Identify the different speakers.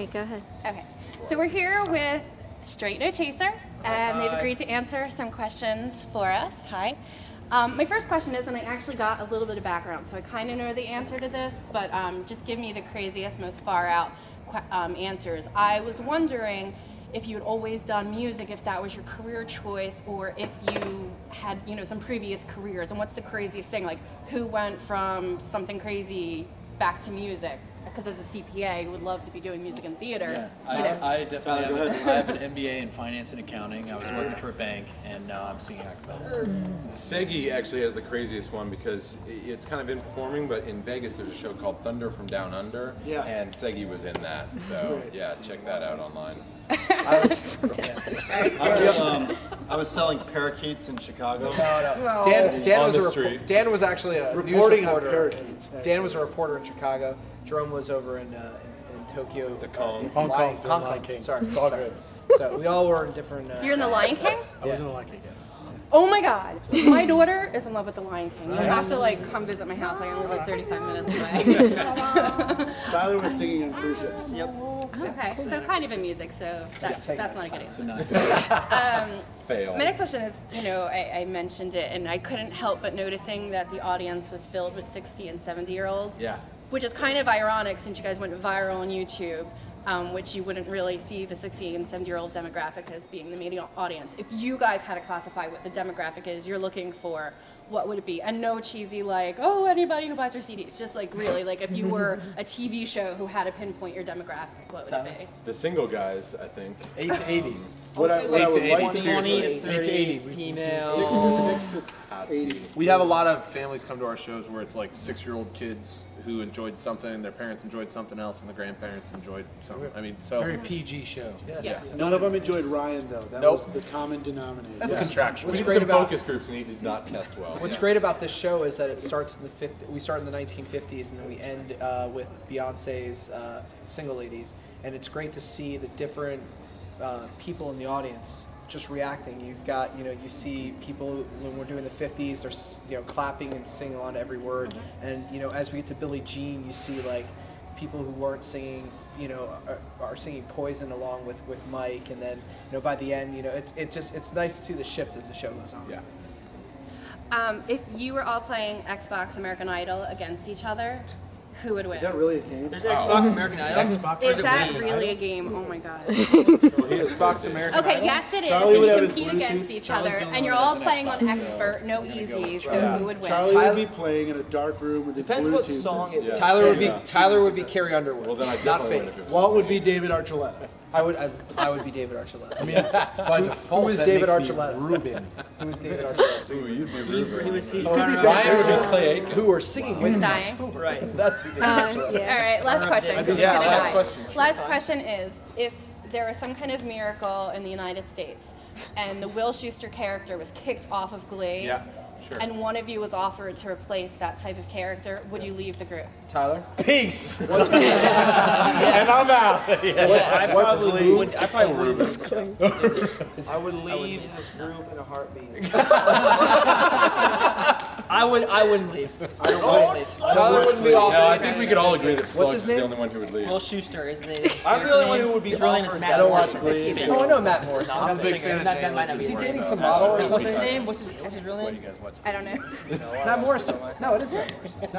Speaker 1: right, go ahead.
Speaker 2: Okay, so we're here with Straight No Chaser, and they've agreed to answer some questions for us. Hi. My first question is, and I actually got a little bit of background, so I kind of know the answer to this, but just give me the craziest, most far out answers. I was wondering if you had always done music, if that was your career choice, or if you had, some previous careers, and what's the craziest thing? Like, who went from something crazy back to music? Because as a CPA, would love to be doing music and theater.
Speaker 3: Yeah, I definitely have an MBA in finance and accounting. I was working for a bank, and now I'm singing acapella.
Speaker 4: Segi actually has the craziest one because it's kind of in performing, but in Vegas there's a show called Thunder from Down Under, and Segi was in that. So yeah, check that out online.
Speaker 5: I was selling parakeets in Chicago.
Speaker 6: No. Dan was actually a
Speaker 7: reporting
Speaker 6: news reporter.
Speaker 7: on parakeets.
Speaker 6: Dan was a reporter in Chicago. Jerome was over in Tokyo.
Speaker 4: The Kong.
Speaker 7: Hong Kong.
Speaker 6: Hong Kong. Sorry.
Speaker 7: It's all good.
Speaker 6: So we all were in different.
Speaker 2: You're in The Lion King?
Speaker 7: I was in the Lion King, yes.
Speaker 2: Oh my God, my daughter is in love with The Lion King. You have to come visit my house. I only live 35 minutes away.
Speaker 7: Tyler was singing on cruise ships.
Speaker 6: Yep.
Speaker 2: Okay, so kind of in music, so that's not a good
Speaker 3: So
Speaker 2: answer.
Speaker 3: not
Speaker 4: Fail.
Speaker 2: My next question is, I mentioned it, and I couldn't help but noticing that the audience was filled with 60 and 70-year-olds.
Speaker 4: Yeah.
Speaker 2: Which is kind of ironic since you guys went viral on YouTube, which you wouldn't really see the 60 and 70-year-old demographic as being the main audience. If you guys had to classify what the demographic is you're looking for, what would it be? And no cheesy anybody who buys your CDs. Just really if you were a TV show who had to pinpoint your demographic, what would it be?
Speaker 4: The single guys, I think.
Speaker 7: 8 to 80.
Speaker 4: What I would like to
Speaker 8: 20
Speaker 4: hear.
Speaker 8: to 30 female.
Speaker 7: 66 to 80.
Speaker 8: We have a lot of families come to our shows where it's like 6-year-old kids who enjoyed something, their parents enjoyed something else, and the grandparents enjoyed something. I mean, so
Speaker 7: Very PG show.
Speaker 2: Yeah.
Speaker 7: None of them enjoyed Ryan, though. That was the common denominator.
Speaker 8: that's contractual.
Speaker 4: We did
Speaker 6: great
Speaker 4: some
Speaker 6: about-
Speaker 4: focus groups and he did not test well.
Speaker 6: What's great about this show is that it starts in the we start in the 1950s and then we end with Beyonce's Single Ladies, and it's great to see the different people in the audience just reacting. You've got, you see people when we're doing the 50s, they're, clapping and singing along to every word. And, as we get to Billie Jean, you see people who weren't singing, are singing Poison along with Mike. And then, by the end, it's nice to see the shift as the show goes on.
Speaker 4: Yeah.
Speaker 2: If you were all playing Xbox American Idol against each other, who would win?
Speaker 7: Is that really a game?
Speaker 8: There's Xbox American Idol.
Speaker 2: Is that really a game? Oh my God.
Speaker 4: Xbox American
Speaker 2: Okay, yes it is.
Speaker 7: Charlie would
Speaker 2: You
Speaker 7: have his
Speaker 2: compete
Speaker 7: Bluetooth.
Speaker 2: against each
Speaker 3: Charlie's
Speaker 2: other,
Speaker 3: the only
Speaker 2: and you're
Speaker 3: one
Speaker 2: all
Speaker 3: that has
Speaker 2: playing
Speaker 3: an
Speaker 2: on
Speaker 3: Xbox,
Speaker 2: expert, no easy, so who would win?
Speaker 7: Charlie would be playing in a dark room with his
Speaker 8: Depends
Speaker 7: Bluetooth.
Speaker 8: what song it is.
Speaker 6: Tyler would be Carrie Underwood.
Speaker 4: Well, then I
Speaker 6: not
Speaker 4: definitely
Speaker 6: fake.
Speaker 4: win if it was.
Speaker 7: Walt would be David Archuleta.
Speaker 6: I would be David Archuleta.
Speaker 7: I mean, by default,
Speaker 6: who is
Speaker 7: that
Speaker 6: David
Speaker 7: makes me
Speaker 6: Archuleta?
Speaker 7: Ruben.
Speaker 6: Who is David Archuleta?
Speaker 4: Ooh, you'd be Ruben.
Speaker 8: He was Steve
Speaker 4: Ryan
Speaker 8: Connor.
Speaker 4: would be Clay Aiken.
Speaker 6: Who are singing with
Speaker 2: Dying.
Speaker 8: Right.
Speaker 6: That's who David Archuleta.
Speaker 2: All right, last question. 'cause
Speaker 8: Yeah,
Speaker 2: he's gonna
Speaker 8: last
Speaker 2: die.
Speaker 8: question.
Speaker 2: Last question is, if there was some kind of miracle in the United States, and the Will Schuester character was kicked off of Glee,
Speaker 4: Yeah, sure.
Speaker 2: and one of you was offered to replace that type of character, would you leave the group?
Speaker 6: Tyler?
Speaker 8: Peace. And I'm out.
Speaker 5: I probably would.
Speaker 8: I probably would.
Speaker 5: I would leave this group in a heartbeat.
Speaker 8: I wouldn't leave.
Speaker 6: Tyler wouldn't be off.
Speaker 4: No, I think we could all agree that Slugs
Speaker 6: his
Speaker 4: is the
Speaker 6: name?
Speaker 4: only one who would leave.
Speaker 9: Will Schuester is the.
Speaker 8: I'm the only one who would be
Speaker 9: His real name is
Speaker 8: offered
Speaker 9: Matt
Speaker 7: I don't watch
Speaker 9: Morrison.
Speaker 7: Glee.
Speaker 6: Oh, I know Matt Morrison.
Speaker 9: No,
Speaker 8: I'm a big fan of
Speaker 9: that
Speaker 8: Jane
Speaker 9: might not be
Speaker 6: Is he
Speaker 9: right.
Speaker 6: dating some model or
Speaker 9: What's his
Speaker 6: something?
Speaker 9: name? What's his real name?
Speaker 2: I don't know.
Speaker 6: Matt Morrison. No, it is Matt Morrison.